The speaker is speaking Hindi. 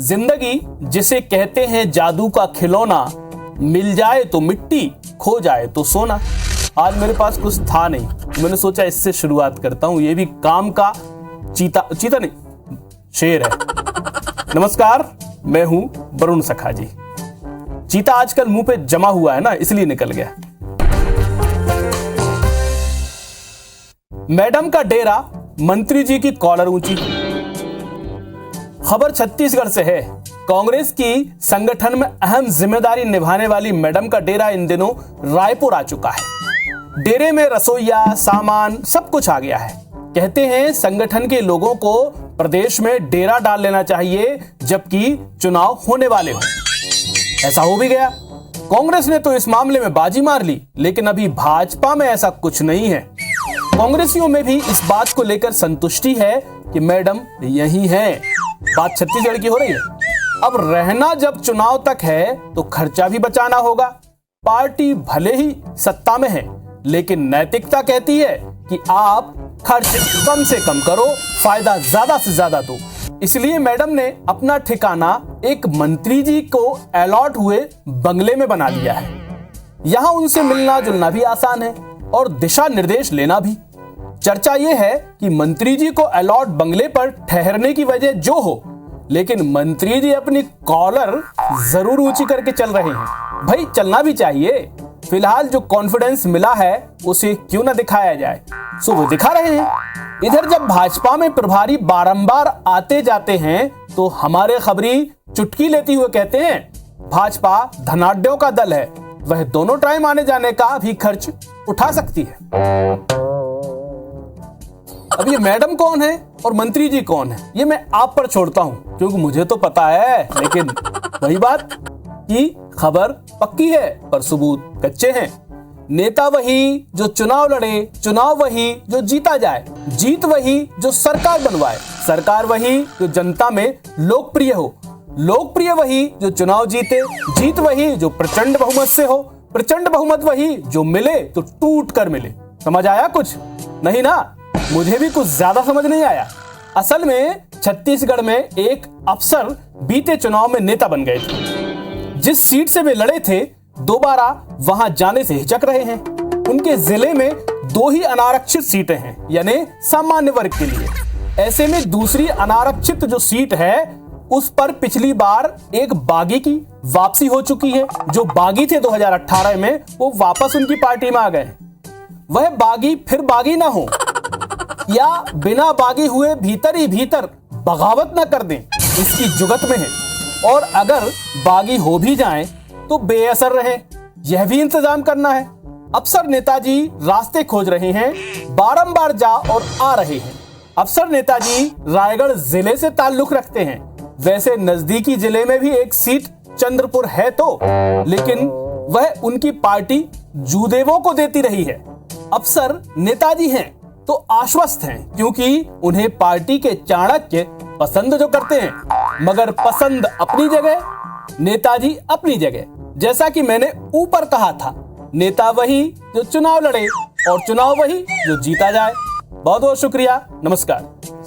जिंदगी जिसे कहते हैं जादू का खिलौना, मिल जाए तो मिट्टी, खो जाए तो सोना। आज मेरे पास कुछ था नहीं, मैंने सोचा इससे शुरुआत करता हूं। ये भी काम का चीता नहीं, शेर है। नमस्कार, मैं हूं वरुण सखा जी। चीता आजकल मुंह पे जमा हुआ है ना, इसलिए निकल गया। मैडम का डेरा, मंत्री जी की कॉलर ऊंची। खबर छत्तीसगढ़ से है। कांग्रेस की संगठन में अहम जिम्मेदारी निभाने वाली मैडम का डेरा इन दिनों रायपुर आ चुका है। डेरे में रसोइया, सामान सब कुछ आ गया है। कहते हैं संगठन के लोगों को प्रदेश में डेरा डाल लेना चाहिए, जबकि चुनाव होने वाले हो। ऐसा हो भी गया। कांग्रेस ने तो इस मामले में बाजी मार ली, लेकिन अभी भाजपा में ऐसा कुछ नहीं है। कांग्रेसियों में भी इस बात को लेकर संतुष्टि है कि मैडम यही हैं। बात छत्तीसगढ़ की हो रही है। अब रहना जब चुनाव तक है तो खर्चा भी बचाना होगा। पार्टी भले ही सत्ता में है, लेकिन नैतिकता कहती है कि आप खर्च कम से कम करो, फायदा ज्यादा से ज्यादा दो। इसलिए मैडम ने अपना ठिकाना एक मंत्री जी को अलॉट हुए बंगले में बना लिया है। यहां उनसे मिलना जुलना भी आसान है और दिशा निर्देश लेना भी। चर्चा यह है कि मंत्री जी को अलॉट बंगले पर ठहरने की वजह जो हो, लेकिन मंत्री जी अपनी कॉलर जरूर ऊंची करके चल रहे हैं। भाई चलना भी चाहिए। फिलहाल जो कॉन्फिडेंस मिला है उसे क्यों ना दिखाया जाए, सो वो दिखा रहे हैं। इधर जब भाजपा में प्रभारी बारंबार आते जाते हैं तो हमारे खबरी चुटकी लेती हुए कहते हैं, भाजपा धनाढ्यों का दल है, वह दोनों टाइम आने जाने का भी खर्च उठा सकती है। अब ये मैडम कौन है और मंत्री जी कौन है, ये मैं आप पर छोड़ता हूं, क्योंकि मुझे तो पता है। लेकिन वही बात कि खबर पक्की है पर सबूत कच्चे हैं। नेता वही जो चुनाव लड़े, चुनाव वही जो जीता जाए, जीत वही जो सरकार बनवाए, सरकार वही जो जनता में लोकप्रिय हो, लोकप्रिय वही जो चुनाव जीते, जीत वही जो प्रचंड बहुमत से हो, प्रचंड बहुमत वही जो मिले तो टूट कर मिले। समझ आया कुछ? नहीं ना, मुझे भी कुछ ज्यादा समझ नहीं आया। असल में छत्तीसगढ़ में एक अफसर बीते चुनाव में नेता बन गए थे। जिस सीट से वे लड़े थे, दोबारा वहां जाने से हिचक रहे हैं। उनके जिले में 2 ही अनारक्षित सीटें हैं, यानी सामान्य वर्ग के लिए। ऐसे में दूसरी अनारक्षित जो सीट है उस पर पिछली बार एक बागी की वापसी हो चुकी है। जो बागी थे 2018 में, वो वापस उनकी पार्टी में आ गए। वह बागी फिर बागी ना हो या बिना बागी हुए भीतर ही भीतर बगावत न कर दें, इसकी जुगत में है। और अगर बागी हो भी जाएं तो बेअसर रहे, यह भी इंतजाम करना है। अफसर नेताजी रास्ते खोज रहे हैं, बारंबार जा और आ रहे हैं। अफसर नेताजी रायगढ़ जिले से ताल्लुक रखते हैं। वैसे नजदीकी जिले में भी एक सीट चंद्रपुर है तो, लेकिन वह उनकी पार्टी जूदेवों को देती रही है। अफसर नेताजी हैं तो आश्वस्त हैं, क्योंकि उन्हें पार्टी के चाणक्य पसंद जो करते हैं। मगर पसंद अपनी जगह, नेताजी अपनी जगह। जैसा कि मैंने ऊपर कहा था, नेता वही जो चुनाव लड़े और चुनाव वही जो जीता जाए। बहुत बहुत शुक्रिया, नमस्कार।